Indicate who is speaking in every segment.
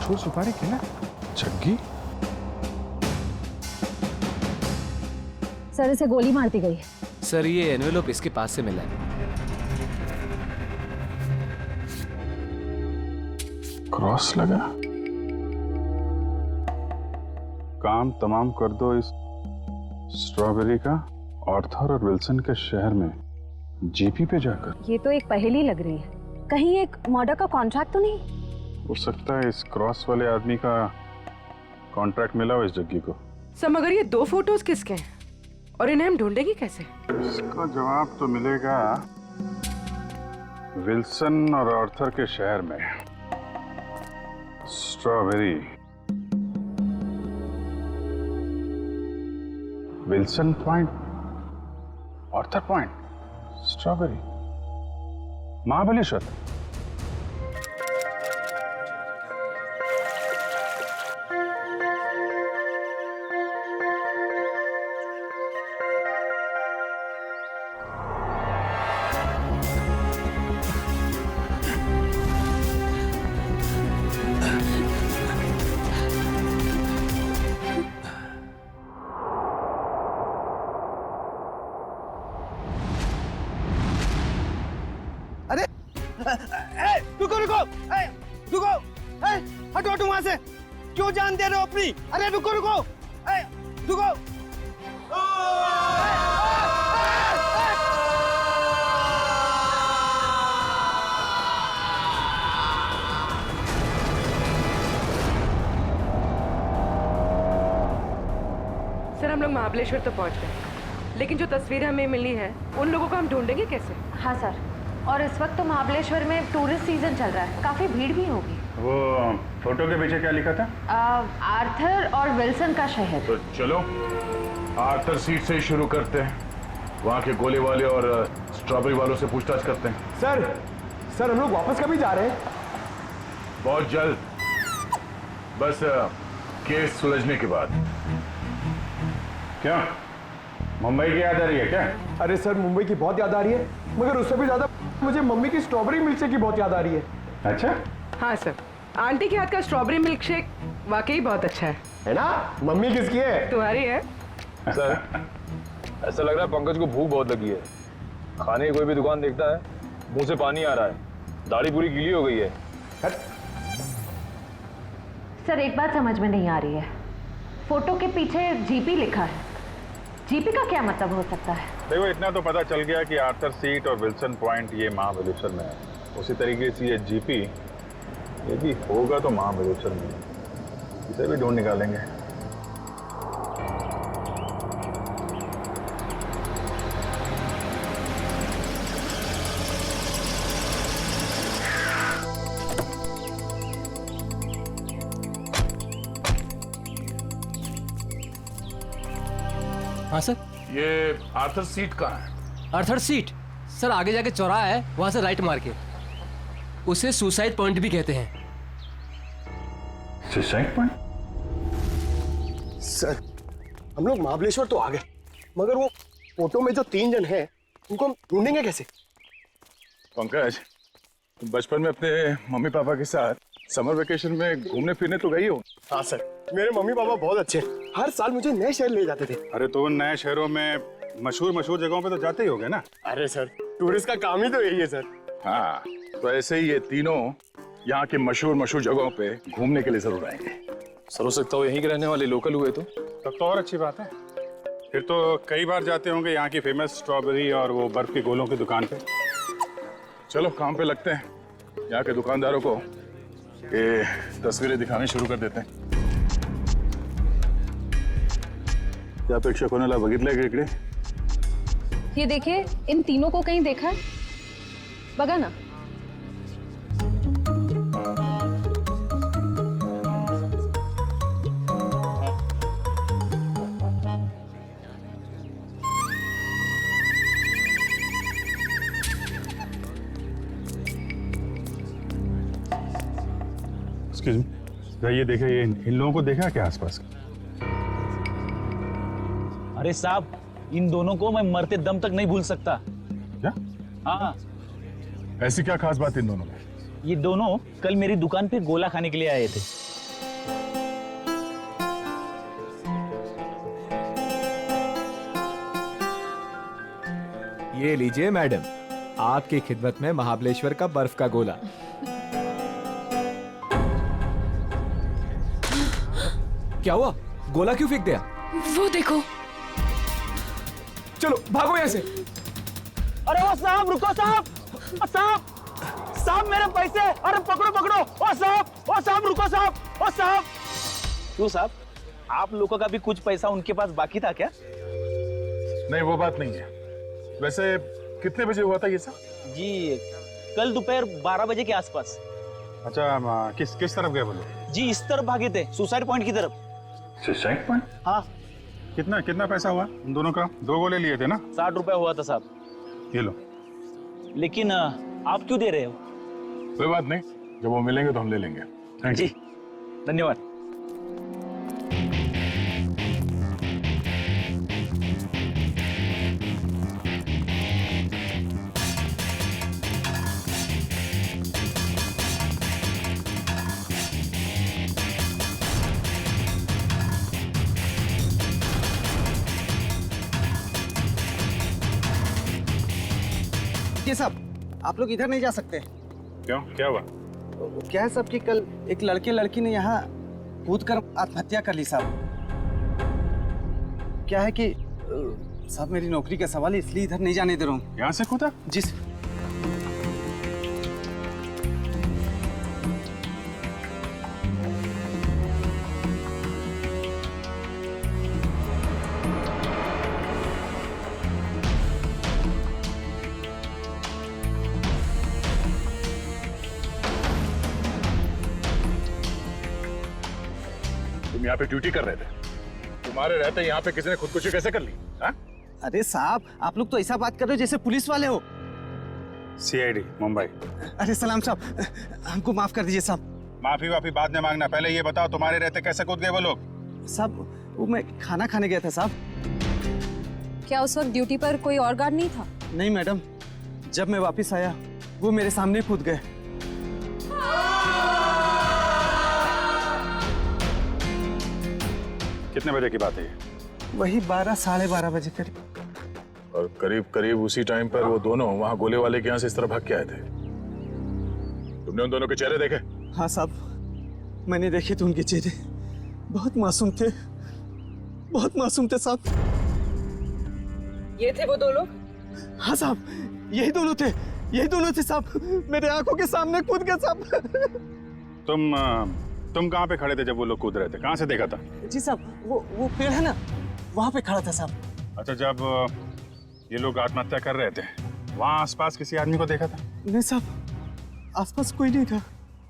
Speaker 1: मशहूर सुपारी किला जग्गी।
Speaker 2: सर इसे गोली मार दी गई है।
Speaker 3: सर ये एनवेलप इसके पास से मिला है।
Speaker 1: क्रॉस लगा। काम तमाम कर दो इस स्ट्रॉबेरी का आर्थर और विल्सन के शहर में जीपी पे जाकर।
Speaker 2: ये तो एक पहेली लग रही है, कहीं एक मर्डर का कॉन्ट्रैक्ट तो नहीं?
Speaker 1: हो सकता है इस क्रॉस वाले आदमी का कॉन्ट्रैक्ट मिला हो इस जग्गी को।
Speaker 4: सर मगर ये 2 फोटोज किसके हैं और इन्हें हम ढूंढेंगे कैसे?
Speaker 1: इसका जवाब तो मिलेगा विल्सन और आर्थर के शहर में। Strawberry, Wilson point, Arthur point, strawberry, Mahabaleshwar.
Speaker 5: रुको रुको रुको, हटो हटो वहां से, क्यों जान दे रहे हो अपनी? अरे रुको रुको रुको।
Speaker 4: सर हम लोग महाबलेश्वर तो पहुंच गए, लेकिन जो तस्वीर हमें मिली है उन लोगों को हम ढूंढेंगे कैसे?
Speaker 2: हाँ सर, और इस वक्त तो महाबलेश्वर में टूरिस्ट सीजन चल रहा है, काफी भीड़ भी होगी।
Speaker 1: वो फोटो के पीछे क्या लिखा था?
Speaker 2: आर्थर और विल्सन का शहर।
Speaker 6: तो चलो आर्थर सीट से ही शुरू करते हैं, वहाँ के गोले वाले और स्ट्रॉबेरी वालों से पूछताछ करते हैं।
Speaker 5: सर हम लोग वापस कभी जा रहे हैं?
Speaker 6: बहुत जल्द, बस केस सुलझने के बाद।
Speaker 1: क्या मुंबई की याद आ रही है क्या?
Speaker 5: अरे सर मुंबई की बहुत याद आ रही है, मगर उससे भी ज्यादा मुझे मम्मी की स्ट्रॉबेरी मिल्क शेक की बहुत याद आ रही है।
Speaker 1: अच्छा,
Speaker 4: हाँ सर, आंटी के हाथ का स्ट्रॉबेरी मिल्क शेक वाकई बहुत अच्छा
Speaker 5: है ना? मम्मी किसकी है?
Speaker 4: तुम्हारी है।
Speaker 7: सर ऐसा लग रहा है पंकज को भूख बहुत लगी है। खाने की कोई भी दुकान देखता है मुंह से पानी आ रहा है, दाढ़ी पूरी गीली हो गई है।
Speaker 2: सर एक बात समझ में नहीं आ रही है, फोटो के पीछे जीपी लिखा है, जीपी का क्या मतलब हो सकता है?
Speaker 1: देखो इतना तो पता चल गया कि आर्थर सीट और विल्सन पॉइंट ये महाबलेश्वर में है, उसी तरीके से ये जीपी ये भी होगा तो महाबलेश्वर में, इसे भी ढूंढ निकालेंगे।
Speaker 3: हाँ सर।
Speaker 6: ये आर्थर सीट कहाँ है?
Speaker 3: आर्थर सीट सर आगे जाके चौराहा है, वहां से राइट मार के। उसे सुसाइड पॉइंट भी कहते हैं।
Speaker 1: Suicide point?
Speaker 5: सर हम लोग महाबलेश्वर तो आ गए, मगर वो फोटो में जो 3 जन हैं उनको हम ढूंढेंगे कैसे?
Speaker 1: पंकज, तुम बचपन में अपने मम्मी पापा के साथ समर वेकेशन में घूमने फिरने तो गई हो?
Speaker 5: हाँ सर, मेरे मम्मी पापा बहुत अच्छे हैं, हर साल मुझे नए शहर ले जाते थे।
Speaker 1: अरे तो उन नए शहरों में मशहूर जगहों पे तो जाते ही होगे ना?
Speaker 5: अरे सर टूरिस्ट का काम ही तो यही है सर।
Speaker 6: हाँ, तो ऐसे ही ये तीनों यहाँ के मशहूर जगहों पे घूमने के लिए जरूर आएंगे।
Speaker 7: सर हो सकता हो यहीं के रहने वाले लोकल हुए तो।
Speaker 1: तब तो और अच्छी बात है, फिर तो कई बार जाते होंगे यहाँ की फेमस स्ट्रॉबेरी और वो बर्फ के गोलों की दुकान पे।
Speaker 6: चलो काम पे लगते हैं, यहाँ के दुकानदारों को ये तस्वीरें दिखानी शुरू कर देते हैं।
Speaker 1: क्या अपेक्षा कोणाला बघितलंय का इकडे?
Speaker 2: ये देखिए, इन तीनों को कहीं देखा है? बघा ना।
Speaker 1: एक्सक्यूज मी, ये देखा, ये इन लोगों को देखा क्या आसपास?
Speaker 8: अरे साहब, इन दोनों को मैं मरते दम तक नहीं भूल सकता।
Speaker 1: क्या?
Speaker 8: हाँ,
Speaker 6: ऐसी क्या खास बात इन दोनों में?
Speaker 8: ये दोनों कल मेरी दुकान पे गोला खाने के लिए आए थे।
Speaker 9: ये लीजिए मैडम, आपकी खिदमत में महाबलेश्वर का बर्फ का गोला। क्या हुआ? गोला क्यों फेंक दिया?
Speaker 4: वो देखो।
Speaker 9: चलो भागो यहाँ से।
Speaker 5: अरे वो साहब रुको साहब, साहब मेरे पैसे, अरे पकड़ो पकड़ो, ओ साहब रुको साहब, ओ साहब।
Speaker 8: क्यों साहब, आप लोगों का भी कुछ पैसा उनके पास बाकी था क्या?
Speaker 6: नहीं, वो बात नहीं है। वैसे कितने बजे हुआ था ये सब?
Speaker 8: जी कल दोपहर 12 बजे के आसपास।
Speaker 1: अच्छा, किस तरफ गए बोलो?
Speaker 8: जी इस तरफ भागे थे, सुसाइड पॉइंट की तरफ।
Speaker 1: Suicide point?
Speaker 8: हाँ।
Speaker 1: कितना पैसा हुआ उन दोनों का? 2 गोले लिए थे ना?
Speaker 8: 60 रुपए हुआ था साहब।
Speaker 1: ये लो।
Speaker 8: लेकिन आप क्यों दे रहे हो?
Speaker 6: कोई बात नहीं, जब वो मिलेंगे तो हम ले लेंगे। Thank you.
Speaker 8: जी धन्यवाद।
Speaker 5: ये साहब, आप लोग इधर नहीं जा सकते।
Speaker 1: क्यों, क्या हुआ?
Speaker 5: क्या है साहब कि कल एक लड़की ने यहाँ कूद कर आत्महत्या कर ली साहब। क्या है कि साहब मेरी नौकरी का सवाल है, इसलिए इधर नहीं जाने दे रहा हूँ।
Speaker 1: यहाँ से कूदा?
Speaker 5: जी
Speaker 6: तुम यहाँ पे ड्यूटी कर रहे थे, तुम्हारे रहते यहाँ पे किसी ने खुदकुशी कैसे कर ली? हाँ?
Speaker 5: अरे साहब, आप लोग तो ऐसा बात कर रहे हो जैसे पुलिस वाले हो।
Speaker 1: CID मुंबई।
Speaker 5: अरे सलाम साहब, हमको माफ कर दीजिए साहब।
Speaker 1: माफी बाद में मांगना, पहले ये बताओ तुम्हारे रहते कैसे कूद गए वो लोग?
Speaker 5: साहब वो मैं खाना खाने गया था साहब।
Speaker 10: क्या उस वक्त ड्यूटी पर कोई और गार्ड नहीं था?
Speaker 5: नहीं मैडम, जब मैं वापस आया वो मेरे सामने कूद गए।
Speaker 1: कितने बजे की बात है ये?
Speaker 5: वही 12 साढ़े 12 बजे करीब।
Speaker 6: और करीब उसी टाइम पर वो दोनों वहाँ गोले वाले के यहाँ से इस तरह भाग के आए थे। तुमने उन दोनों के चेहरे देखे?
Speaker 5: हाँ साहब, मैंने देखे थे उनके चेहरे, बहुत मासूम थे, बहुत मासूम थे साहब।
Speaker 4: ये थे वो दो लोग?
Speaker 5: हाँ साहब, यही दोनों थे साहब, मेरे आंखों के सामने कूद गए साहब।
Speaker 1: तुम कहाँ पे खड़े थे जब वो लोग कूद रहे थे? कहाँ से देखा था?
Speaker 5: जी साहब, वो पेड़ है ना, वहाँ पे खड़ा था साहब।
Speaker 1: अच्छा, जब ये लोग आत्महत्या कर रहे थे वहाँ आसपास किसी आदमी को देखा था?
Speaker 5: नहीं साहब, आसपास कोई नहीं था।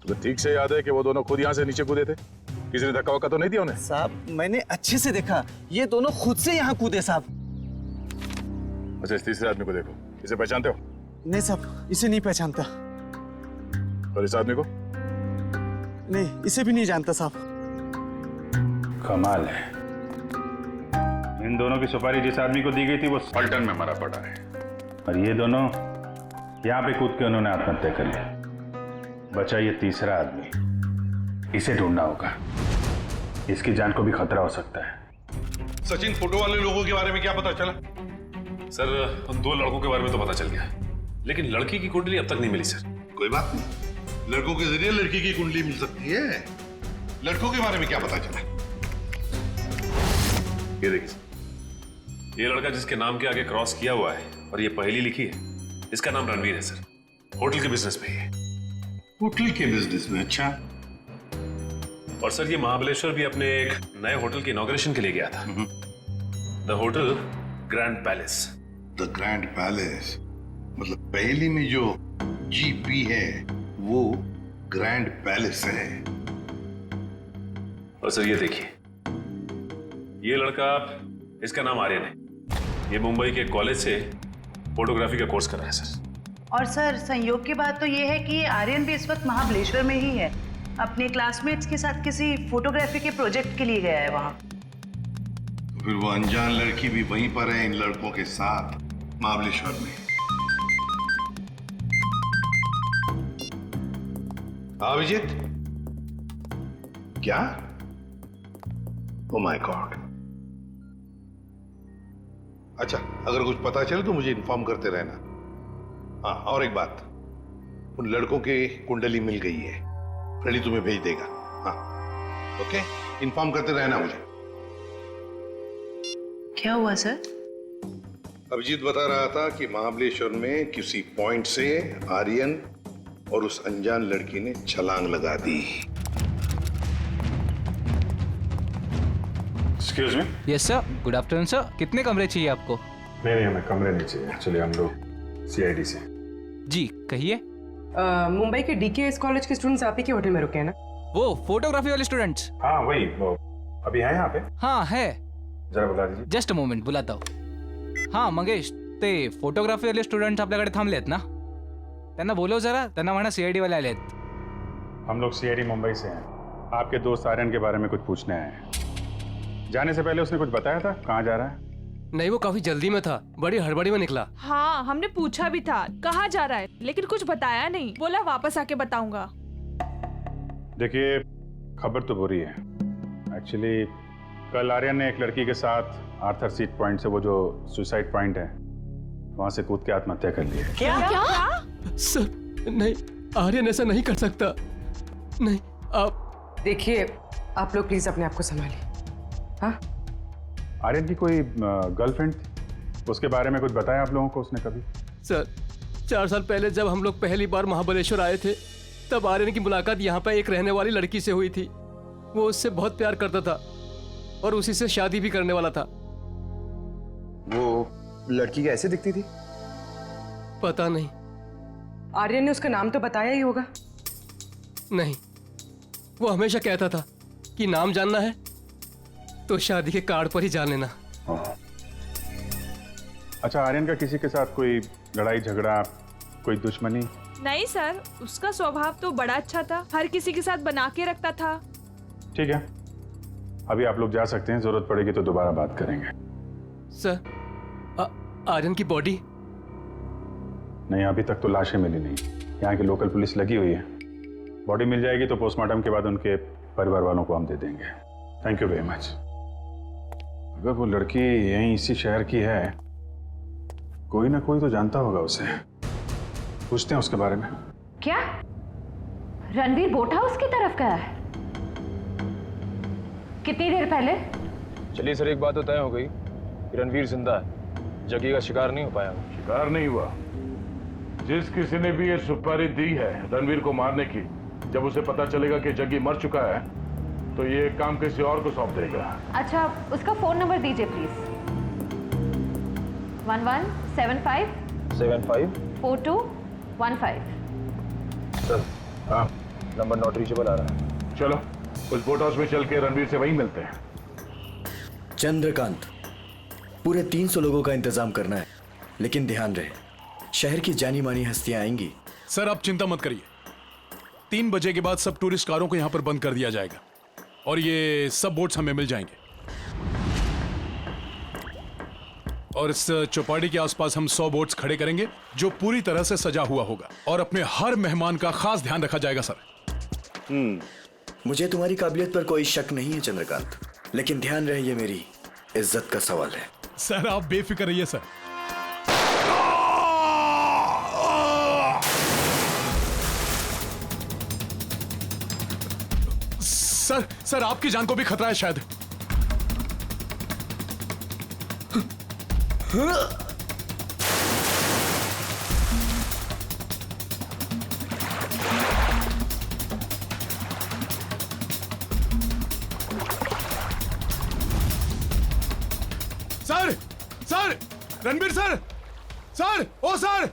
Speaker 6: तुम्हें ठीक से याद है कि वो दोनों खुद यहाँ से नीचे कूदे थे? किसी ने धक्का वक्का तो नहीं दिया उन्हें?
Speaker 5: साहब मैंने अच्छे से देखा, ये दोनों खुद से यहाँ कूदे साहब।
Speaker 6: अच्छा, इस तीसरे आदमी को देखो, इसे पहचानते हो?
Speaker 5: नहीं साहब, इसे नहीं पहचानता।
Speaker 6: और इस आदमी को?
Speaker 5: नहीं, इसे भी नहीं जानता साहब।
Speaker 1: कमाल है, इन दोनों की सुपारी जिस आदमी को दी गई थी वो पलटन में मरा पड़ा है, और ये दोनों यहाँ पे कूद के उन्होंने आत्महत्या कर ली। बचा ये तीसरा आदमी, इसे ढूंढना होगा, इसकी जान को भी खतरा हो सकता है।
Speaker 11: सचिन, फोटो वाले लोगों के बारे में क्या पता चला?
Speaker 7: सर, उन 2 लड़कों के बारे में तो पता चल गया, लेकिन लड़की की कुंडली अब तक नहीं मिली सर।
Speaker 11: कोई बात नहीं, लड़कों के जरिए लड़की की कुंडली मिल सकती है। लड़कों के बारे में क्या पता चला?
Speaker 7: ये देखिए सर, ये लड़का जिसके नाम के आगे क्रॉस किया हुआ है और ये पहेली लिखी है, इसका नाम रणवीर है सर। होटल के बिजनेस में है।
Speaker 11: होटल के बिजनेस में? अच्छा।
Speaker 7: और सर, ये महाबलेश्वर भी अपने एक नए होटल के इनॉग्रेशन के लिए गया था। The hotel grand palace.
Speaker 11: The grand palace मतलब पहेली में जो GP है वो ग्रैंड पैलेस है।
Speaker 7: और सर ये देखिए, ये लड़का, इसका नाम आर्यन है, ये मुंबई के कॉलेज से फोटोग्राफी का कोर्स कर रहा है सर।
Speaker 12: और सर संयोग की बात तो ये है कि आर्यन भी इस वक्त महाबलेश्वर में ही है, अपने क्लासमेट्स के साथ किसी फोटोग्राफी के प्रोजेक्ट के लिए गया है वहाँ।
Speaker 11: तो फिर वो अनजान लड़की भी वहीं पर है इन लड़कों के साथ महाबलेश्वर में। अभिजीत, क्या? ओह माय गॉड, अच्छा, अगर कुछ पता चले तो मुझे इन्फॉर्म करते रहना। हाँ, और एक बात, उन लड़कों के कुंडली मिल गई है, फ्रेडी तुम्हें भेज देगा। हाँ, ओके, इन्फॉर्म करते रहना मुझे।
Speaker 12: क्या हुआ सर?
Speaker 11: अभिजीत बता रहा था कि महाबलेश्वर में किसी पॉइंट से आर्यन और उस अनजान लड़की ने छलांग लगा दी।
Speaker 1: Excuse me.
Speaker 13: Yes sir, good afternoon sir. कितने कमरे चाहिए आपको?
Speaker 1: नहीं, हमें कमरे नहीं चाहिए। एक्चुअली हम लोग सीआईडी से।
Speaker 13: जी कहिए।
Speaker 4: मुंबई के डीकेएस कॉलेज के स्टूडेंट्स आप ही के होटल में रुके हैं ना?
Speaker 13: वो फोटोग्राफी वाले स्टूडेंट्स?
Speaker 1: हाँ वही, वो अभी है यहाँ पे?
Speaker 13: हाँ है।
Speaker 1: जरा बता दीजिए।
Speaker 13: जस्ट अ मोमेंट, बुलाता हूँ। हाँ मंगेश, ते फोटोग्राफी वाले स्टुडंट्स आपल्याकडे थांबलेत ना? त्यांना बोलव जरा, त्यांना म्हणा सीआईडी वाले आलेत।
Speaker 1: हम लोग सीआईडी मुंबई से हैं। आपके दोस्त आर्यन के बारे में कुछ पूछने आए हैं। जाने से पहले उसने कुछ बताया था कहाँ जा रहा है?
Speaker 3: नहीं, वो काफी जल्दी में था, बड़ी हड़बड़ी में निकला।
Speaker 14: हाँ, हमने पूछा भी था कहाँ जा रहा है, लेकिन कुछ बताया नहीं। बोला वापस आके बताऊंगा।
Speaker 1: देखिए, खबर तो बुरी है। एक्चुअली कल आर्यन ने एक लड़की के साथ आर्थर सीट पॉइंट से, वो जो सुसाइड पॉइंट है, वहां से कूद के आत्महत्या कर ली है।
Speaker 3: क्या? सर नहीं, आर्यन ऐसा नहीं कर सकता। नहीं, आप
Speaker 4: देखिए, आप लोग प्लीज अपने आप को संभालिए। हाँ,
Speaker 1: आर्यन की कोई गर्लफ्रेंड थी, उसके बारे में कुछ बताया आप लोगों को उसने कभी?
Speaker 3: सर 4 साल पहले जब हम लोग पहली बार महाबलेश्वर आए थे, तब आर्यन की मुलाकात यहाँ पर एक रहने वाली लड़की से हुई थी। वो उससे बहुत प्यार करता था और उसी से शादी भी करने वाला था।
Speaker 15: वो लड़की कैसे दिखती थी?
Speaker 3: पता नहीं।
Speaker 4: आर्यन ने उसका नाम तो बताया ही होगा।
Speaker 3: नहीं, वो हमेशा कहता था कि नाम जानना है तो शादी के कार्ड पर ही जान लेना।
Speaker 1: अच्छा, आर्यन का किसी के साथ कोई लड़ाई झगड़ा, कोई दुश्मनी?
Speaker 14: नहीं सर, उसका स्वभाव तो बड़ा अच्छा था, हर किसी के साथ बना के रखता था।
Speaker 1: ठीक है, अभी आप लोग जा सकते हैं, जरूरत पड़ेगी तो दोबारा बात करेंगे।
Speaker 3: सर, आर्यन की बॉडी?
Speaker 1: नहीं, अभी तक तो लाशें मिली नहीं। यहाँ की लोकल पुलिस लगी हुई है। बॉडी मिल जाएगी तो पोस्टमार्टम के बाद उनके परिवार वालों को हम दे देंगे। Thank you very much. अगर वो लड़की यहीं इसी शहर की है, कोई ना कोई तो जानता होगा उसे। पूछते हैं उसके बारे में।
Speaker 2: क्या रणवीर बोट हाउस की तरफ गया है? कितनी देर पहले?
Speaker 7: चलिए सर, एक बात तो तय हो गई कि रणवीर जिंदा है, जग्गी का शिकार नहीं हो पाया।
Speaker 6: शिकार नहीं हुआ। जिस किसी ने भी ये सुपारी दी है रणवीर को मारने की, जब उसे पता चलेगा कि जग्गी मर चुका है, तो ये काम किसी और को सौंप देगा।
Speaker 2: अच्छा, उसका फोन नंबर दीजिए प्लीज। 1175 4215।
Speaker 7: सर, हाँ, नंबर नॉट रीचेबल आ रहा है।
Speaker 6: चलो उस बोट हाउस में चल के रणवीर से वहीं मिलते हैं।
Speaker 15: चंद्रकांत, पूरे 300 लोगों का इंतजाम करना है, लेकिन ध्यान रहे शहर की जानी मानी हस्तियां आएंगी।
Speaker 16: सर आप चिंता मत करिए, 3 बजे के बाद सब टूरिस्ट कारों को यहाँ पर बंद कर दिया जाएगा और ये सब बोट्स हमें मिल जाएंगे। और इस चौपाटी के आसपास हम 100 बोट्स खड़े करेंगे जो पूरी तरह से सजा हुआ होगा और अपने हर मेहमान का खास ध्यान रखा जाएगा। सर
Speaker 15: मुझे तुम्हारी काबिलियत पर कोई शक नहीं है चंद्रकांत, लेकिन ध्यान रहे ये मेरी इज्जत का सवाल है।
Speaker 16: सर आप बेफिक्र रहिए सर। सर आपकी जान को भी खतरा है शायद। सर रणबीर सर, ओ सर।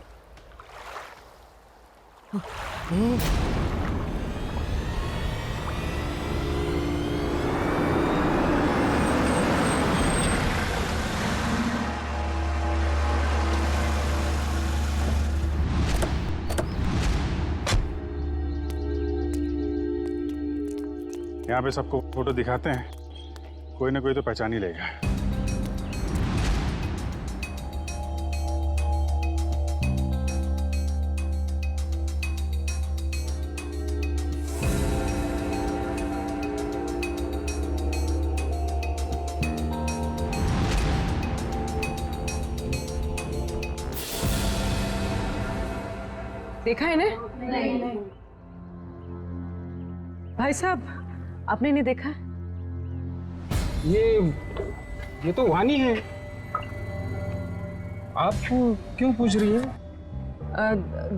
Speaker 1: यहाँ पे सबको फोटो दिखाते हैं, कोई ना कोई तो पहचान ही लेगा।
Speaker 4: देखा है ना? नहीं। भाई साहब, आपने नहीं देखा?
Speaker 17: ये तो वानी है। आप क्यों पूछ रही है?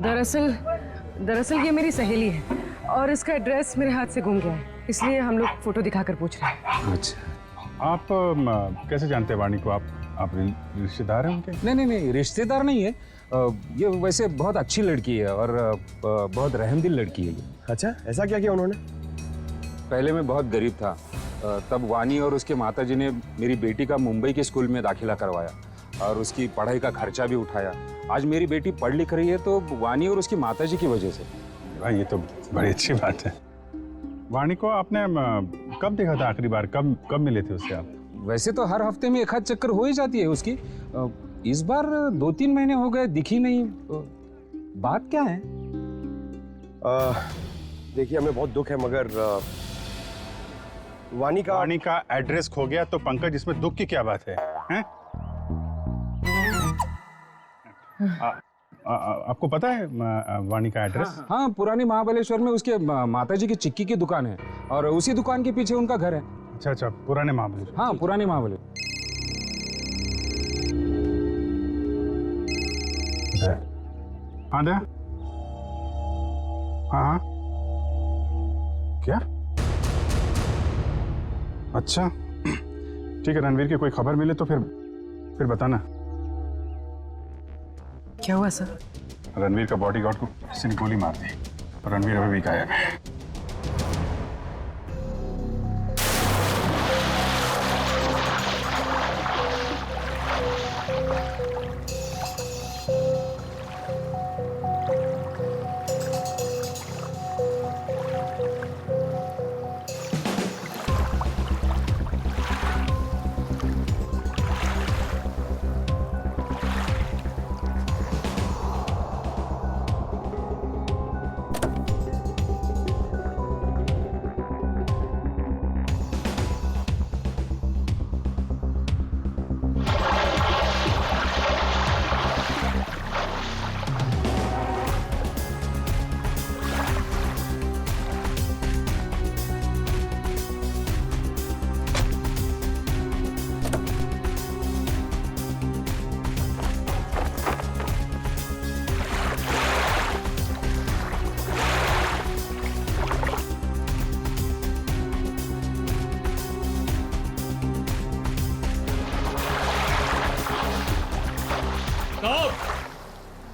Speaker 4: दरअसल ये मेरी सहेली है और इसका एड्रेस मेरे हाथ से गुम गया है, इसलिए हम लोग फोटो दिखाकर पूछ रहे हैं।
Speaker 16: अच्छा, आप कैसे जानते हैं वाणी को? आप रिश्तेदार हैं उनके?
Speaker 17: नहीं, रिश्तेदार नहीं है। ये वैसे बहुत अच्छी लड़की है और बहुत रहमदिल लड़की है ये।
Speaker 18: अच्छा, ऐसा क्या किया उन्होंने?
Speaker 17: पहले मैं बहुत गरीब था, तब वानी और उसके माताजी ने मेरी बेटी का मुंबई के स्कूल में दाखिला करवाया और उसकी पढ़ाई का खर्चा भी उठाया। आज मेरी बेटी पढ़ लिख रही है तो वानी और उसकी माताजी की वजह से।
Speaker 16: भाई, ये तो बड़ी अच्छी बात है। वाणी को आपने कब देखा था आखिरी बार? कब मिले थे उससे आप?
Speaker 17: वैसे तो हर हफ्ते में एक आध चक्कर हो ही जाती है उसकी। इस बार 2-3 महीने हो गए, दिखी नहीं। बात क्या है?
Speaker 18: देखिए, हमें बहुत दुख है, मगर वाणी का
Speaker 16: एड्रेस खो गया तो पंकज, इसमें दुख की क्या बात है? हैं? आपको पता है वाणी का एड्रेस?
Speaker 17: हाँ, पुरानी महाबलेश्वर में उसके माताजी की चिक्की की दुकान है और उसी दुकान के पीछे उनका घर है।
Speaker 16: अच्छा, पुराने महाबलेश्वर।
Speaker 17: हाँ, पुराने महाबलेश्वर।
Speaker 16: हाँ दया, हाँ क्या? अच्छा, ठीक है। रणवीर की कोई खबर मिले तो फिर बताना।
Speaker 4: क्या हुआ सर?
Speaker 16: रणवीर का बॉडीगार्ड को किसी ने गोली मार दी और रणवीर अभी भी गायब है।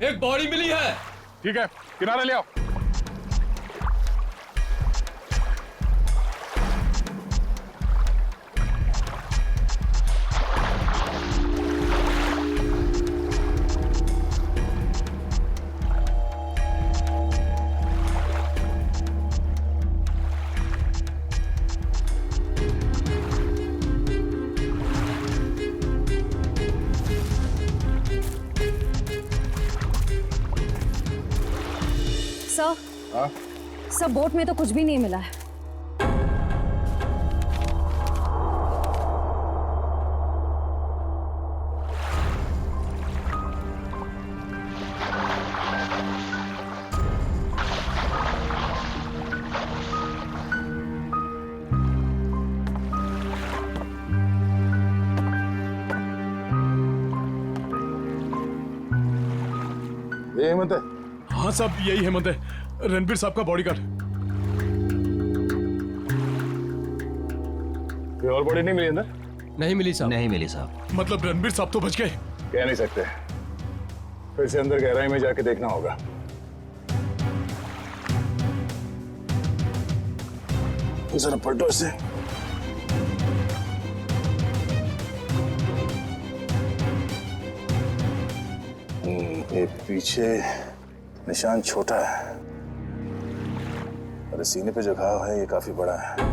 Speaker 3: एक बॉडी मिली है।
Speaker 16: ठीक है, किनारे ले आओ।
Speaker 10: सर, बोट में तो कुछ भी नहीं मिला है।
Speaker 6: ये हेमंत है?
Speaker 16: हाँ साहब, यही हेमंत है, रणबीर साहब का बॉडीगार्ड।
Speaker 6: कोई और बॉडी नहीं मिली अंदर?
Speaker 3: नहीं मिली साहब।
Speaker 19: नहीं मिली साहब।
Speaker 16: मतलब रणबीर साहब तो बच गए?
Speaker 6: कह नहीं सकते, फिर से अंदर गहराई में जाके देखना होगा। जरा पलटो इसे। ये पीछे निशान छोटा है और सीने पे जो घाव है ये काफी बड़ा है।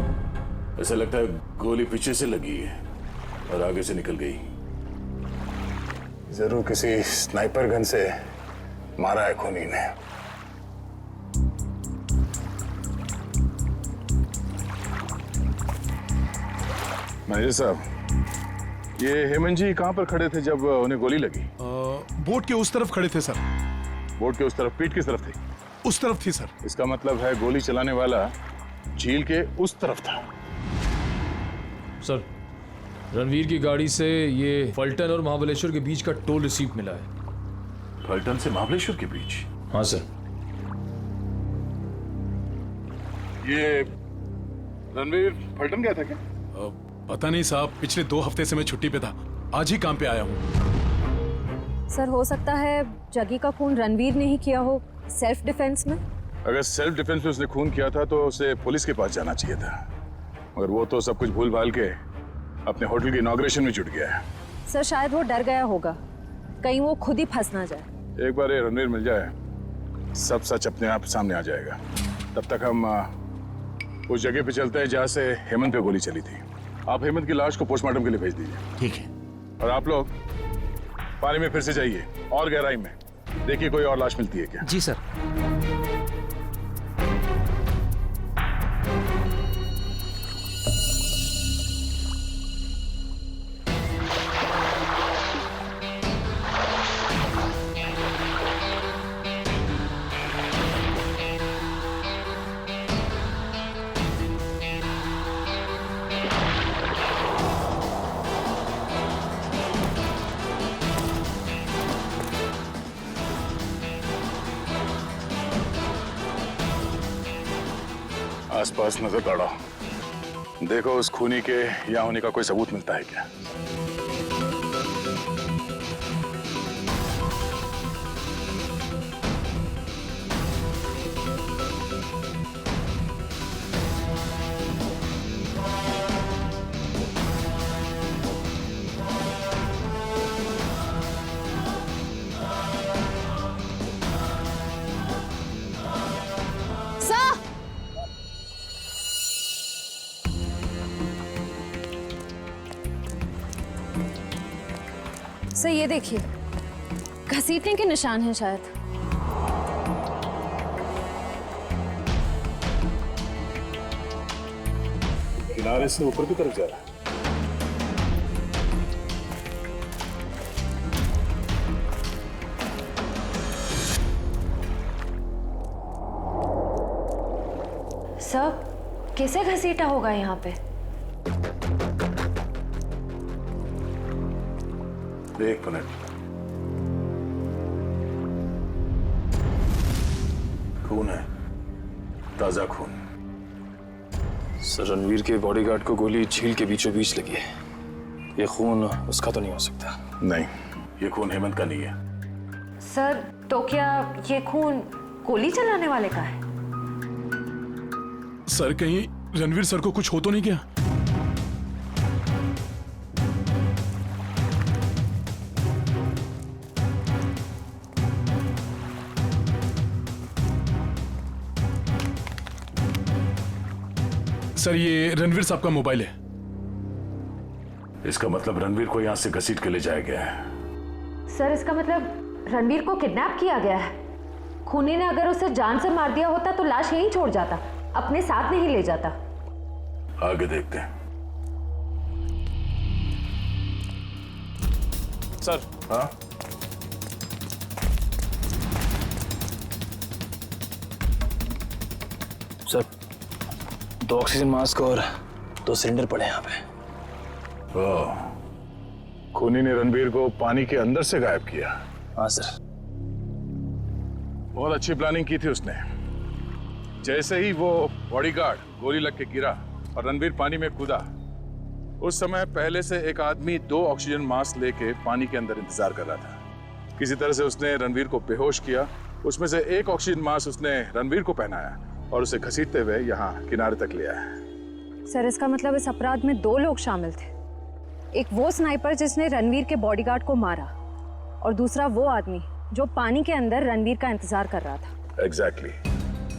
Speaker 6: ऐसा लगता है गोली पीछे से लगी है और आगे से निकल गई। जरूर किसी स्नाइपर गन से मारा है खूनी ने। मैनेजर साहब, ये हेमंत जी कहाँ पर खड़े थे जब उन्हें गोली लगी?
Speaker 16: बोट के उस तरफ खड़े थे सर।
Speaker 6: बोट के उस तरफ? पीठ किस तरफ थी?
Speaker 16: उस तरफ थी सर।
Speaker 6: इसका मतलब है गोली चलाने वाला झील के उस तरफ था।
Speaker 7: सर, रणवीर की गाड़ी से ये फलटन और महाबलेश्वर के बीच का टोल रिसीप्ट मिला है।
Speaker 6: फलटन से महाबलेश्वर के बीच?
Speaker 7: हाँ सर।
Speaker 6: ये रणवीर फलटन गया था क्या?
Speaker 16: पता नहीं साहब, पिछले 2 हफ्ते से मैं छुट्टी पे था, आज ही काम पे आया हूँ।
Speaker 10: सर हो सकता है जगी का खून रणवीर ने ही किया हो, सेल्फ डिफेंस में।
Speaker 6: अगर सेल्फ डिफेंस में उसने खून किया था तो उसे पुलिस के पास जाना चाहिए था, मगर वो तो सब कुछ भूल भाल के अपने होटल की इनॉग्रेशन में जुट गया है।
Speaker 10: सर शायद वो डर गया होगा, कहीं वो खुद ही फंस ना जाए।
Speaker 6: एक बार ये रणवीर मिल जाए, सब सच अपने आप सामने आ जाएगा। तब तक हम उस जगह पे चलते हैं जहाँ से हेमंत पे गोली चली थी। आप हेमंत की लाश को पोस्टमार्टम के लिए भेज दीजिए।
Speaker 1: ठीक है।
Speaker 6: और आप लोग पानी में फिर से जाइए और गहराई में, देखिए कोई और लाश मिलती है क्या।
Speaker 13: जी सर।
Speaker 6: आसपास नजर दौड़ाओ, देखो उस खूनी के यहाँ होने का कोई सबूत मिलता है क्या।
Speaker 10: सर ये देखिए, घसीटने के निशान हैं शायद।
Speaker 6: किनारे से ऊपर की तरफ जा रहा है।
Speaker 2: सर कैसे घसीटा होगा यहाँ पे?
Speaker 6: एक मिनट, खून है, ताजा खून।
Speaker 7: सर रणवीर के बॉडीगार्ड को गोली झील के बीचों बीच लगी है, ये खून उसका तो नहीं हो सकता।
Speaker 6: नहीं, ये खून हेमंत का नहीं है।
Speaker 2: सर तो क्या ये खून गोली चलाने वाले का है?
Speaker 16: सर कहीं रणवीर सर को कुछ हो तो नहीं गया? सर ये रणवीर साहब का मोबाइल है।
Speaker 6: इसका मतलब रणवीर को यहां से घसीट के ले जाया गया है।
Speaker 2: सर इसका मतलब रणवीर को किडनैप किया गया है। खूनी ने अगर उसे जान से मार दिया होता तो लाश यहीं छोड़ जाता, अपने साथ नहीं ले जाता।
Speaker 6: आगे देखते हैं।
Speaker 7: सर।
Speaker 6: हाँ?
Speaker 7: सर 2 ऑक्सीजन मास्क और 2 सिलेंडर पड़े यहाँ पे।
Speaker 6: खूनी ने रणवीर को पानी के अंदर से गायब किया।
Speaker 7: हाँ सर।
Speaker 6: बहुत अच्छी प्लानिंग की थी उसने। जैसे ही वो बॉडीगार्ड गोली लग के गिरा और रणवीर पानी में कूदा, उस समय पहले से एक आदमी 2 ऑक्सीजन मास्क लेके पानी के अंदर इंतजार कर रहा था। किसी तरह से उसने रणवीर को बेहोश किया, उसमें से एक ऑक्सीजन मास्क उसने रणवीर को पहनाया और उसे घसीटते हुए यहाँ किनारे तक ले आया।
Speaker 10: सर इसका मतलब इस अपराध में 2 लोग शामिल थे, एक वो स्नाइपर जिसने रणवीर के बॉडीगार्ड को मारा और दूसरा वो आदमी जो पानी के अंदर रणवीर का इंतजार कर रहा था।
Speaker 6: एग्जैक्टली।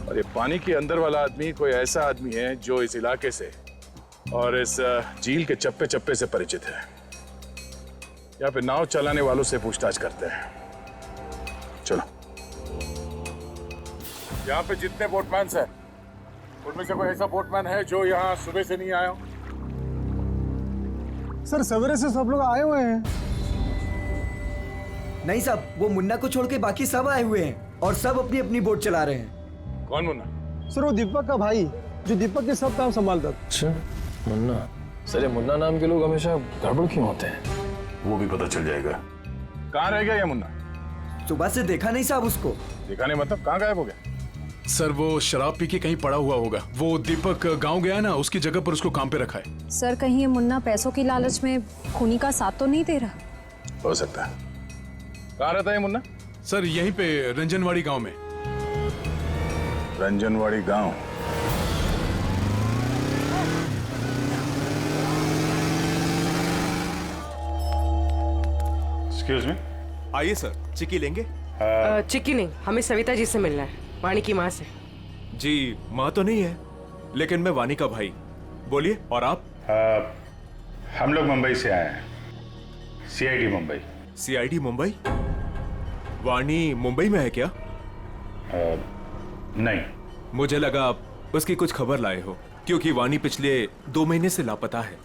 Speaker 6: और ये पानी के अंदर वाला आदमी कोई ऐसा आदमी है जो इस इलाके से और इस झील के चप्पे चप्पे से परिचित है। यहाँ पे नाव चलाने वालों से पूछताछ करते हैं। चलो। यहाँ पे जितने बोटमैन हैं, उनमें से कोई ऐसा बोटमैन है जो यहाँ सुबह से नहीं आया हो?
Speaker 5: सर सवेरे से सब लोग आए हुए हैं।
Speaker 15: नहीं साहब, वो मुन्ना को छोड़ के बाकी सब आए हुए हैं और सब अपनी अपनी बोट चला रहे हैं।
Speaker 6: कौन मुन्ना?
Speaker 18: सर वो दीपक का भाई, जो दीपक के सब काम संभालता था।
Speaker 7: अच्छा, मुन्ना। सर ये मुन्ना नाम के लोग हमेशा गड़बड़ क्यों होते हैं?
Speaker 6: वो भी पता चल जाएगा। कहाँ रह गया ये मुन्ना?
Speaker 15: सुबह से देखा नहीं साहब उसको।
Speaker 6: देखा नहीं मतलब कहाँ गायब हो गया?
Speaker 16: सर वो शराब पी के कहीं पड़ा हुआ होगा। वो दीपक गांव गया ना, उसकी जगह पर उसको काम पे रखा है।
Speaker 10: सर कहीं ये मुन्ना पैसों की लालच में खूनी का साथ तो नहीं दे रहा?
Speaker 6: हो सकता है। कहाँ रहता है मुन्ना?
Speaker 16: सर यहीं पे रंजनवाड़ी गांव में।
Speaker 6: रंजनवाड़ी गांव?
Speaker 1: Excuse me.
Speaker 19: आइए सर, चिक्की लेंगे?
Speaker 4: चिक्की नहीं, हमें सविता जी से मिलना है, वाणी की माँ से।
Speaker 19: जी माँ तो नहीं है, लेकिन मैं वाणी का भाई। बोलिए। और आप?
Speaker 1: हम लोग मुंबई से आए हैं, सीआईडी मुंबई।
Speaker 19: सीआईडी मुंबई? वाणी मुंबई में है क्या?
Speaker 1: नहीं।
Speaker 19: मुझे लगा आप उसकी कुछ खबर लाए हो, क्योंकि वाणी पिछले 2 महीने से लापता है।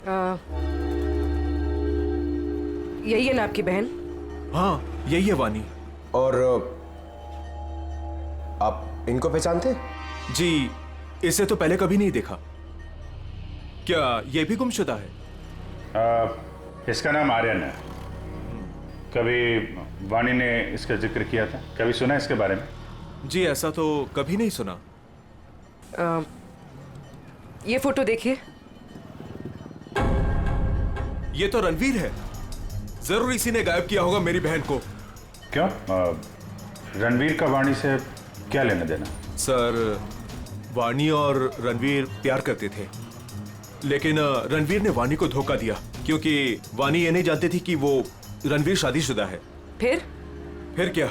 Speaker 4: यही है ना आपकी बहन?
Speaker 19: हाँ यही है वाणी।
Speaker 18: और आप इनको पहचानते?
Speaker 19: जी इसे तो पहले कभी नहीं देखा। क्या ये भी गुमशुदा है?
Speaker 1: इसका नाम आर्यन है। कभी वाणी ने इसका जिक्र किया था? कभी सुना इसके बारे में?
Speaker 19: जी ऐसा तो कभी नहीं सुना।
Speaker 4: ये फोटो देखिए।
Speaker 19: ये तो रणवीर है। जरूर इसी ने गायब किया होगा मेरी बहन को।
Speaker 1: क्यों? रणवीर का वाणी से क्या लेना देना?
Speaker 19: सर वाणी और रणवीर प्यार करते थे, लेकिन रणवीर ने वाणी को धोखा दिया, क्योंकि वाणी ये नहीं जानती थी कि वो रणवीर शादीशुदा है।
Speaker 4: फिर
Speaker 19: क्या,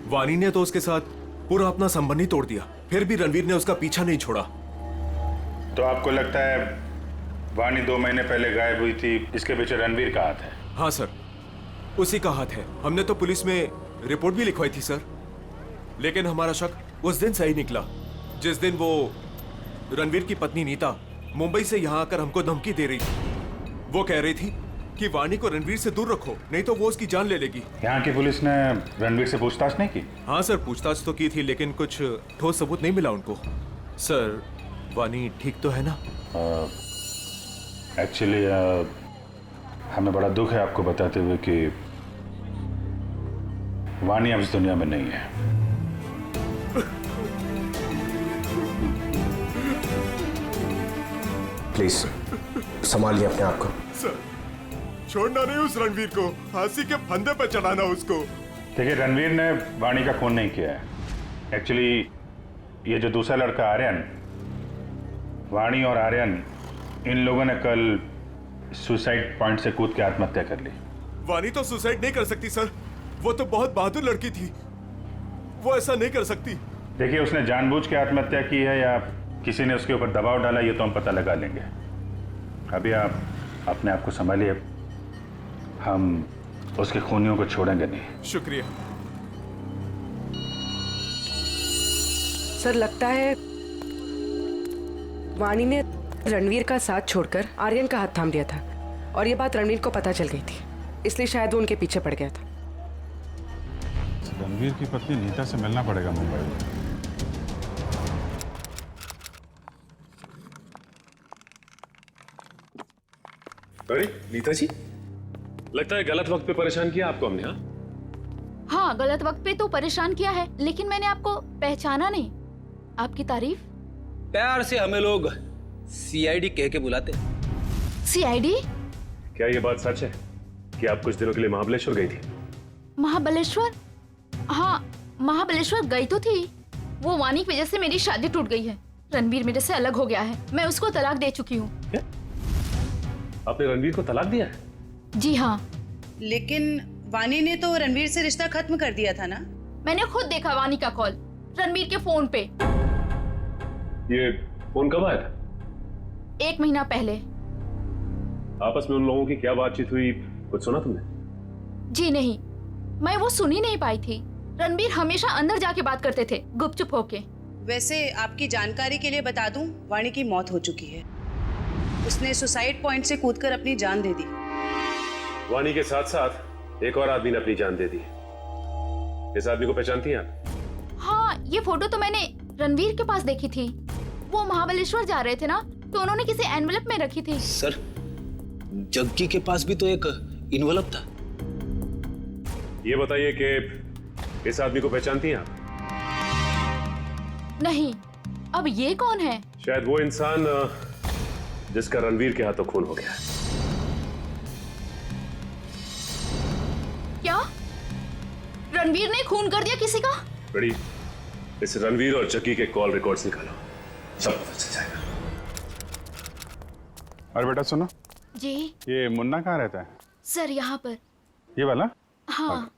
Speaker 19: वाणी ने तो उसके साथ पूरा अपना संबंध ही तोड़ दिया। फिर भी रणवीर ने उसका पीछा नहीं छोड़ा।
Speaker 1: तो आपको लगता है वाणी 2 महीने पहले गायब हुई थी, इसके पीछे रणवीर का हाथ है?
Speaker 19: हाँ सर, उसी का हाथ है। हमने तो पुलिस में रिपोर्ट भी लिखवाई थी सर, लेकिन हमारा शक उस दिन सही निकला जिस दिन वो रणवीर की पत्नी नीता मुंबई से यहाँ आकर हमको धमकी दे रही थी। वो कह रही थी कि वाणी को रणवीर से दूर रखो, नहीं तो वो उसकी जान ले लेगी।
Speaker 1: यहाँ की पुलिस ने रणवीर से पूछताछ नहीं की?
Speaker 19: हाँ सर, पूछताछ तो की थी, लेकिन कुछ ठोस सबूत नहीं मिला उनको। सर वाणी ठीक तो है ना?
Speaker 1: एक्चुअली हमें बड़ा दुख है आपको बताते हुए कि वाणी अब इस दुनिया में नहीं है।
Speaker 18: प्लीज संभालिए अपने आप को।
Speaker 19: सर छोड़ना नहीं उस रणवीर को, फांसी के फंदे पर चढ़ाना उसको।
Speaker 1: देखिए रणवीर ने वाणी का खून नहीं किया है। एक्चुअली ये जो दूसरा लड़का आर्यन, वाणी और आर्यन इन लोगों ने कल सुसाइड पॉइंट से कूद के आत्महत्या कर ली।
Speaker 19: वाणी तो सुसाइड नहीं कर सकती सर, वो तो बहुत बहादुर लड़की थी, वो ऐसा नहीं कर सकती।
Speaker 1: देखिए उसने जानबूझ के आत्महत्या की है या किसी ने उसके ऊपर दबाव डाला, ये तो हम पता लगा लेंगे। अभी आप अपने आप को संभालिए, हम उसके खूनियों को छोड़ेंगे नहीं।
Speaker 19: शुक्रिया
Speaker 4: सर। लगता है वाणी ने रणवीर का साथ छोड़कर आर्यन का हाथ थाम लिया था, और ये बात रणवीर को पता चल गई थी, इसलिए शायद वो उनके पीछे पड़ गया था।
Speaker 1: रणवीर की पत्नी नीता से मिलना पड़ेगा मुंबई में।
Speaker 7: अरे नीता जी, लगता है गलत वक्त पे परेशान किया आपको हमने।
Speaker 20: हाँ गलत वक्त पे तो परेशान किया है, लेकिन मैंने आपको पहचाना नहीं। आपकी तारीफ?
Speaker 8: प्यार से हमें लोग सीआईडी कह के बुलाते।
Speaker 20: सीआईडी?
Speaker 7: क्या ये बात सच है कि आप कुछ दिनों के लिए महाबलेश्वर गई थी?
Speaker 20: महाबलेश्वर? हाँ महाबलेश्वर गई तो थी। वो वाणी की वजह से मेरी शादी टूट गई है। रणवीर मेरे से अलग हो गया है, मैं उसको तलाक दे चुकी हूँ।
Speaker 7: आपने रणवीर को तलाक दिया है?
Speaker 20: जी हाँ।
Speaker 12: लेकिन वाणी ने तो रणवीर से रिश्ता खत्म कर दिया था ना?
Speaker 20: मैंने खुद देखा वाणी का कॉल रणवीर के फोन पे।
Speaker 7: ये फोन कब आया था?
Speaker 20: 1 महीना पहले।
Speaker 7: आपस में उन लोगों की क्या बातचीत हुई, कुछ सुना तुमने?
Speaker 20: जी नहीं, मैं वो सुन ही नहीं पाई थी। रणवीर हमेशा अंदर जाके बात करते थे, गुपचुप होके।
Speaker 12: वैसे आपकी जानकारी के लिए बता दूं, वाणी की मौत हो चुकी है। उसने सुसाइड पॉइंट से कूदकर अपनी जान दे दी।
Speaker 7: वाणी के साथ साथ एक और आदमी ने अपनी जान दे दी। इस आदमी को पहचानती हैं आप?
Speaker 20: हाँ, ये फोटो तो मैंने रणवीर के पास देखी थी। वो महाबलेश्वर जा रहे थे ना, तो उन्होंने किसी एनवेलप में रखी थी।
Speaker 8: सर, जग्गी के पास भी तो एक इन्वेलप था।
Speaker 21: ये बताइए कि इस आदमी को पहचानती हैं आप?
Speaker 20: नहीं। अब ये कौन है?
Speaker 21: शायद वो इंसान जिसका रणवीर के हाथों खून हो गया।
Speaker 20: क्या रणवीर ने खून कर दिया किसी का?
Speaker 21: बड़ी, इस रणवीर और जग्गी के कॉल रिकॉर्ड्स निकालो, सब पता चल जाएगा।
Speaker 1: और बेटा सुनो,
Speaker 20: जी
Speaker 1: ये मुन्ना कहाँ रहता है?
Speaker 20: सर यहाँ पर।
Speaker 1: ये वाला?
Speaker 20: हाँ।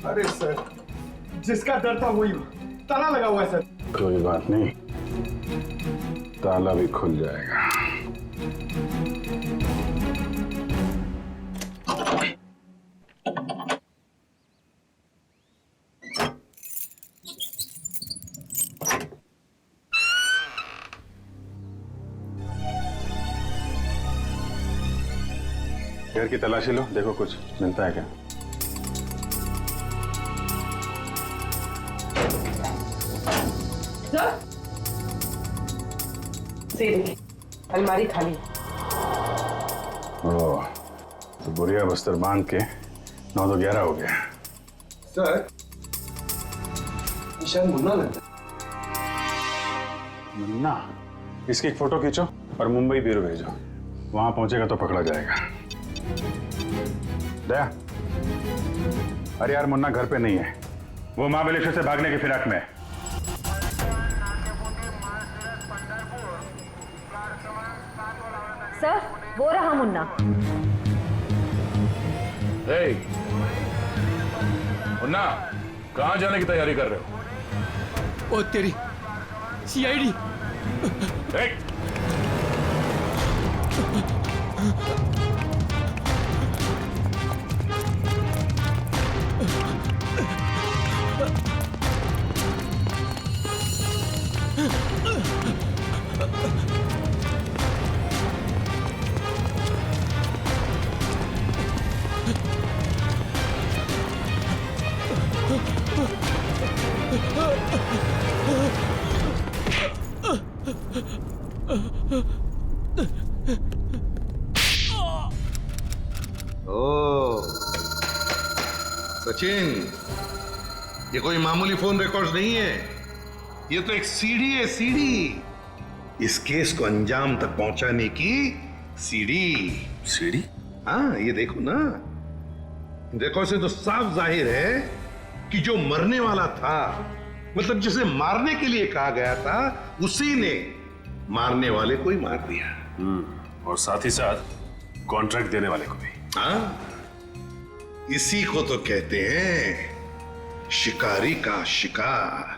Speaker 5: अरे सर, जिसका डर था वही ताला लगा हुआ है सर।
Speaker 1: कोई बात नहीं, ताला भी खुल जाएगा। घर की तलाशी लो, देखो कुछ मिलता है क्या।
Speaker 4: अलमारी खाली।
Speaker 1: ओह, तो बुढ़िया बस्तर बांध के 9 तो 11 हो गया।
Speaker 18: सर, शायद मुन्ना लगता है।
Speaker 1: मुन्ना? इसकी एक फोटो खींचो और मुंबई ब्यूरो भेजो, वहां पहुंचेगा तो पकड़ा जाएगा। दया, अरे यार मुन्ना घर पे नहीं है, वो महाबलेश्वर से भागने की फिराक में है।
Speaker 2: सर, वो रहा मुन्ना।
Speaker 6: मुन्ना, कहाँ जाने की तैयारी कर रहे हो?
Speaker 3: ओ तेरी सीआईडी।
Speaker 11: ओह, सचिन, ये कोई मामूली फोन रिकॉर्ड्स नहीं है, ये तो एक सीढ़ी है, सीढ़ी। इस केस को अंजाम तक पहुंचाने की सीढ़ी।
Speaker 6: सीढ़ी?
Speaker 11: हाँ, ये देखो ना, देखो इसे तो साफ जाहिर है कि जो मरने वाला था, मतलब जिसे मारने के लिए कहा गया था, उसी ने मारने वाले को ही मार दिया।
Speaker 21: और साथ ही साथ कॉन्ट्रैक्ट देने वाले को भी।
Speaker 11: हाँ, इसी को तो कहते हैं शिकारी का शिकार।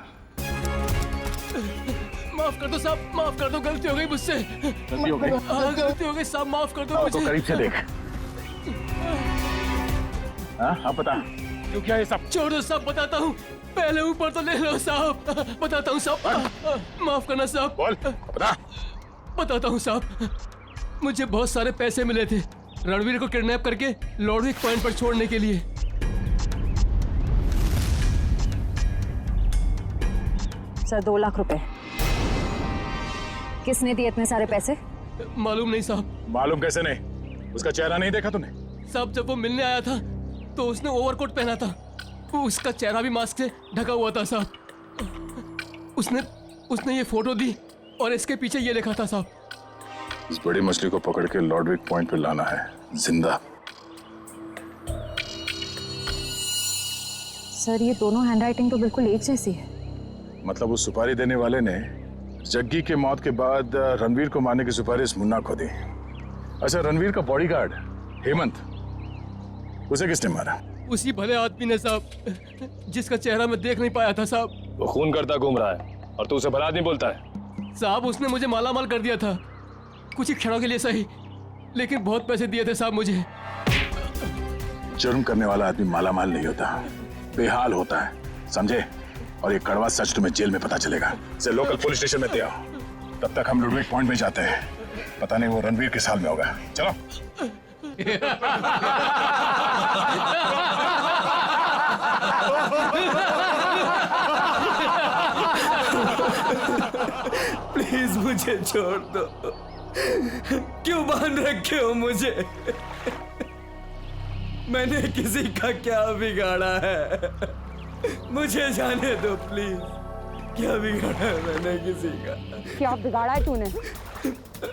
Speaker 3: माफ कर दो साहब, माफ कर दो, गलती हो गई मुझसे।
Speaker 11: गलती हो गई?
Speaker 3: हाँ, गलती हो गई साहब, माफ कर दो मुझे।
Speaker 6: तो करीब से देख। हाँ, अब बता, क्यों क्या ये सब?
Speaker 3: छोड़ दो साहब, बताता हूँ। पहले ऊपर तो ले लो साहब, बताता हूँ साहब। माफ करना साहब।
Speaker 6: बोल, बता।
Speaker 3: बताता हूँ साहब, मुझे बहुत सारे पैसे मिले थे रणवीर को किडनैप करके लॉर्डविक पॉइंट पर छोड़ने के लिए।
Speaker 10: सर, 2 लाख रुपए। किसने दिए इतने सारे पैसे?
Speaker 3: मालूम नहीं साहब।
Speaker 6: मालूम कैसे नहीं? उसका चेहरा नहीं देखा तूने?
Speaker 3: साहब, जब वो मिलने आया था तो उसने ओवरकोट पहना था, वो उसका चेहरा भी मास्क से ढका हुआ था साहब। उसने ये फोटो दी और इसके पीछे ये लिखा था साहब।
Speaker 6: इस बड़ी मछली को पकड़ के लॉर्डविक पॉइंट पे लाना है, जिंदा।
Speaker 10: सर, ये दोनों हैंडराइटिंग तो बिल्कुल एक जैसी है।
Speaker 6: मतलब उस सुपारी देने वाले ने जग्गी के मौत के बाद रणवीर को मारने की सुपारी मुन्ना को दी। अच्छा, रणवीर का बॉडीगार्ड हेमंत, उसे किसने मारा?
Speaker 3: उसी भले आदमी ने साहब, जिसका चेहरा मैं देख नहीं पाया था साहब।
Speaker 7: वो खून करता घूम रहा है और तू उसे भला आदमी बोलता है?
Speaker 3: साहब, उसने मुझे मालामाल कर दिया था, कुछ ही क्षणों के लिए सही, लेकिन बहुत पैसे दिए थे साहब मुझे।
Speaker 6: जुर्म करने वाला आदमी मालामाल नहीं होता, बेहाल होता है, समझे? और ये कड़वा सच तुम्हें जेल में पता चलेगा। इसे लोकल पुलिस स्टेशन में ले आओ, तब तक हम लुडविक पॉइंट में जाते हैं। पता नहीं वो रणवीर किस हाल में होगा। चलो।
Speaker 9: प्लीज मुझे छोड़ दो। क्यों बांध रखे हो मुझे? मैंने किसी का क्या बिगाड़ा है? मुझे जाने दो प्लीज। क्या बिगाड़ा है मैंने किसी का?
Speaker 10: क्या बिगाड़ा है तूने?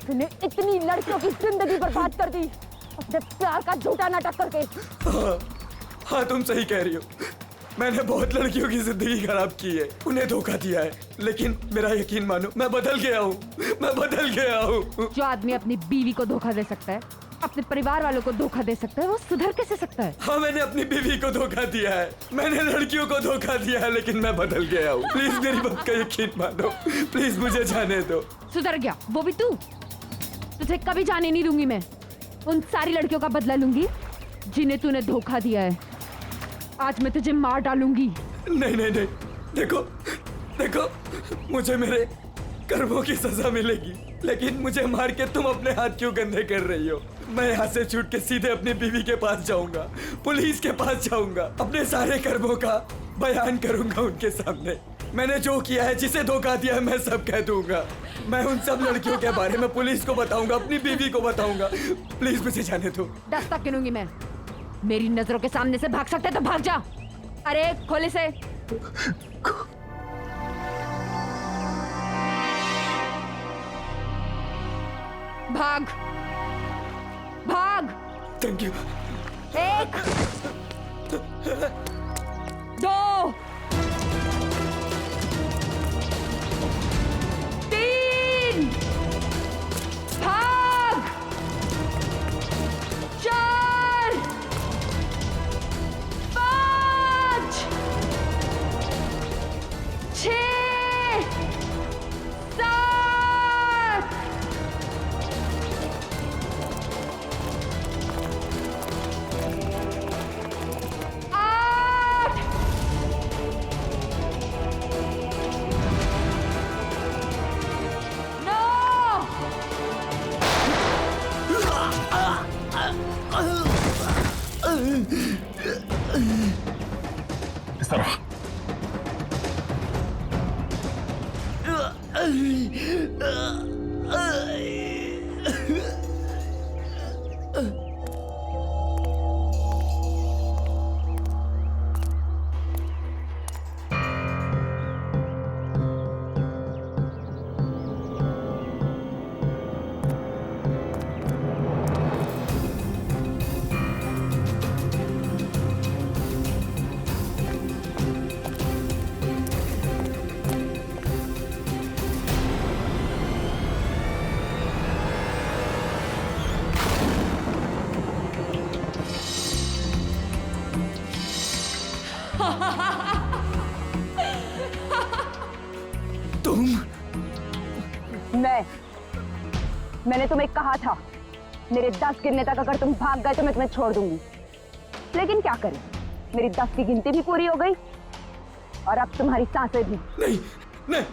Speaker 10: तूने इतनी लड़कियों की जिंदगी बर्बाद कर दी अपने प्यार का झूठा नाटक करके।
Speaker 9: हाँ तुम सही कह रही हो। मैंने बहुत लड़कियों की जिंदगी खराब की है, उन्हें धोखा दिया है, लेकिन मेरा यकीन मानो मैं बदल गया हूँ। मैं बदल गया हूँ।
Speaker 2: जो आदमी अपनी बीवी को धोखा दे सकता है, अपने परिवार वालों को धोखा दे सकता है, वो सुधर कैसे सकता है?
Speaker 9: हाँ मैंने अपनी बीवी को धोखा दिया है, मैंने लड़कियों को धोखा दिया है, लेकिन मैं बदल गया हूँ। प्लीज मेरी बात का यकीन मानो, प्लीज मुझे जाने दो।
Speaker 2: सुधर गया वो भी तू? तुझे कभी जाने नहीं दूंगी मैं। उन सारी लड़कियों का बदला लूंगी जिन्हें तूने धोखा दिया है। आज मैं तुझे मार डालूंगी।
Speaker 9: नहीं नहीं नहीं, देखो देखो, मुझे मेरे कर्मों की सजा मिलेगी, लेकिन मुझे मार के तुम अपने हाथ क्यों गंदे कर रही हो? मैं यहाँ से छूट के सीधे अपनी बीवी के पास जाऊंगा, पुलिस के पास जाऊंगा, अपने सारे कर्मों का बयान करूंगा उनके सामने। मैंने जो किया है, जिसे धोखा दिया है, मैं सब कह दूंगा। मैं उन सब लड़कियों के बारे में पुलिस को बताऊंगा, अपनी बीवी को बताऊंगा। प्लीज मुझे जाने दो।
Speaker 2: दस्तक गिनूंगी मैं। मेरी नजरों के सामने से भाग सकते तो भाग जा। अरे खोले से। भाग भाग।
Speaker 9: Thank you.
Speaker 2: 1 2 3 भाग। 4 5 6 7 8
Speaker 1: इस तरफ।
Speaker 10: मैंने तुम्हें कहा था मेरे 10 गिनने तक अगर तुम भाग गए तो मैं तुम्हें छोड़ दूंगी, लेकिन क्या करें, मेरी 10 की गिनती भी पूरी हो गई और अब तुम्हारी सांसें भी।
Speaker 9: नहीं नहीं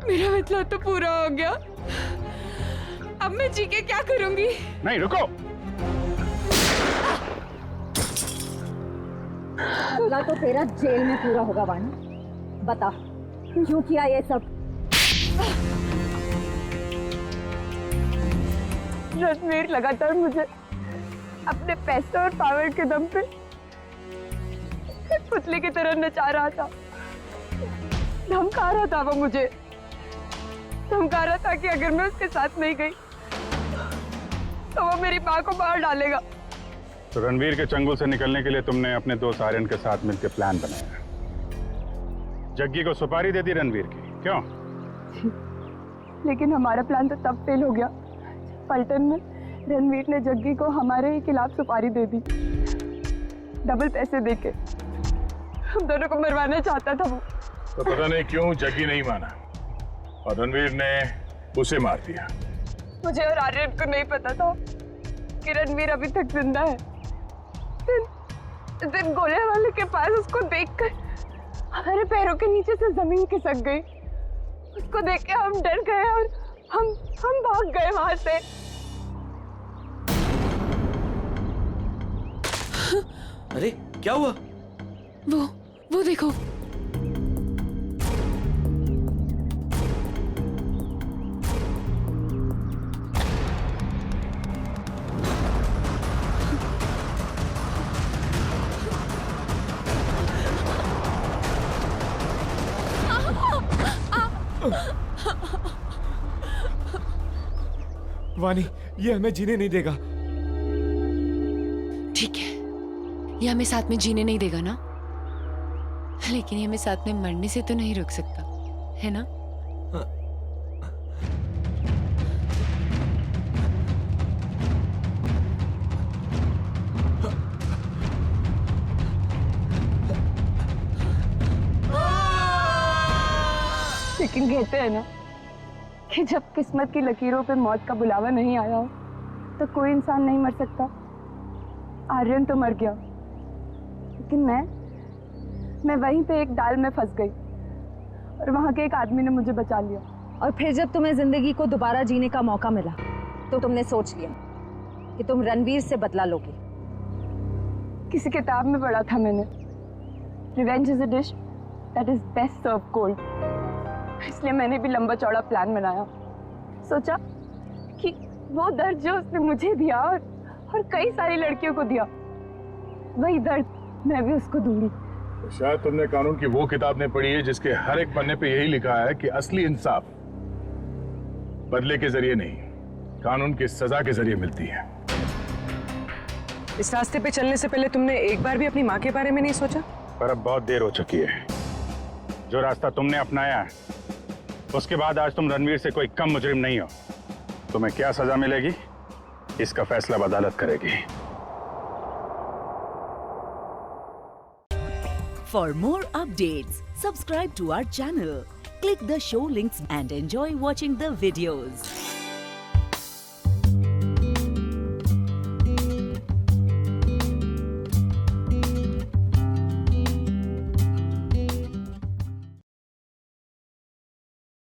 Speaker 14: मेरा मतलब तो पूरा हो गया। अब मैं जी के क्या करूंगी?
Speaker 1: नहीं रुको।
Speaker 10: अगला तो तेरा जेल में पूरा होगा वानी। बता क्यों किया ये सब?
Speaker 22: रणवीर लगातार मुझे अपने पैसे और पावर के दम पे पुतले की तरह नचा रहा था। धमका रहा था वो मुझे, धमका रहा था कि अगर मैं उसके साथ नहीं गई तो वो मेरी माँ को मार डालेगा।
Speaker 1: तो रणवीर के चंगुल से निकलने के लिए तुमने अपने दोस्त आर्यन के साथ मिलकर प्लान बनाया, जग्गी को सुपारी दे दी रणवीर की, क्यों?
Speaker 22: लेकिन हमारा प्लान तो तब फेल हो गया पलटन में रणवीर ने जग्गी को हमारे ही खिलाफ सुपारी दे दी, डबल पैसे देके। हम दोनों को मरवाना चाहता था वो।
Speaker 6: तो पता नहीं क्यों जग्गी नहीं माना और रणवीर ने उसे मार दिया।
Speaker 22: मुझे और आर्यन को नहीं पता था कि रणवीर अभी तक जिंदा है। दिन गोले वाले के पास उसको देखकर हमारे पैरों के नीचे से जमीन खिसक गई। उसको देख के हम डर गए और हम भाग गए वहां से।
Speaker 15: अरे क्या हुआ?
Speaker 2: वो देखो।
Speaker 19: वानी, ये हमें जीने नहीं देगा।
Speaker 13: ठीक है, ये हमें साथ में जीने नहीं देगा ना, लेकिन ये हमें साथ में मरने से तो नहीं रोक सकता, है ना?
Speaker 22: लेकिन कहते हैं ना कि जब किस्मत की लकीरों पे मौत का बुलावा नहीं आया हो तो कोई इंसान नहीं मर सकता। आर्यन तो मर गया, लेकिन मैं वहीं पे एक डाल में फंस गई और वहां के एक आदमी ने मुझे बचा लिया।
Speaker 10: और फिर जब तुम्हें जिंदगी को दोबारा जीने का मौका मिला तो तुमने सोच लिया कि तुम रणवीर से बदला लोगे।
Speaker 22: किसी किताब में पढ़ा था मैंने, revenge is a dish that is best serve cold. इसलिए मैंने भी लंबा चौड़ा प्लान बनाया। सोचा कि वो दर्द जो उसने मुझे दिया और कई सारी लड़कियों को दिया, वही दर्द मैं भी उसको दूंगी।
Speaker 6: तो शायद तुमने कानून की वो किताब ने पढ़ी है जिसके हर एक पन्ने पे यही लिखा है कि असली इंसाफ बदले के जरिए नहीं, कानून की सजा के जरिए मिलती है।
Speaker 4: इस रास्ते पे चलने से पहले तुमने एक बार भी अपनी माँ के बारे में नहीं सोचा?
Speaker 1: पर अब बहुत देर हो चुकी है। जो रास्ता तुमने अपनाया है उसके बाद आज तुम रणवीर से कोई कम मुजरिम नहीं हो। तुम्हें क्या सजा मिलेगी इसका फैसला अदालत करेगी।
Speaker 17: For more updates, subscribe to our channel, click the show links and enjoy watching the videos.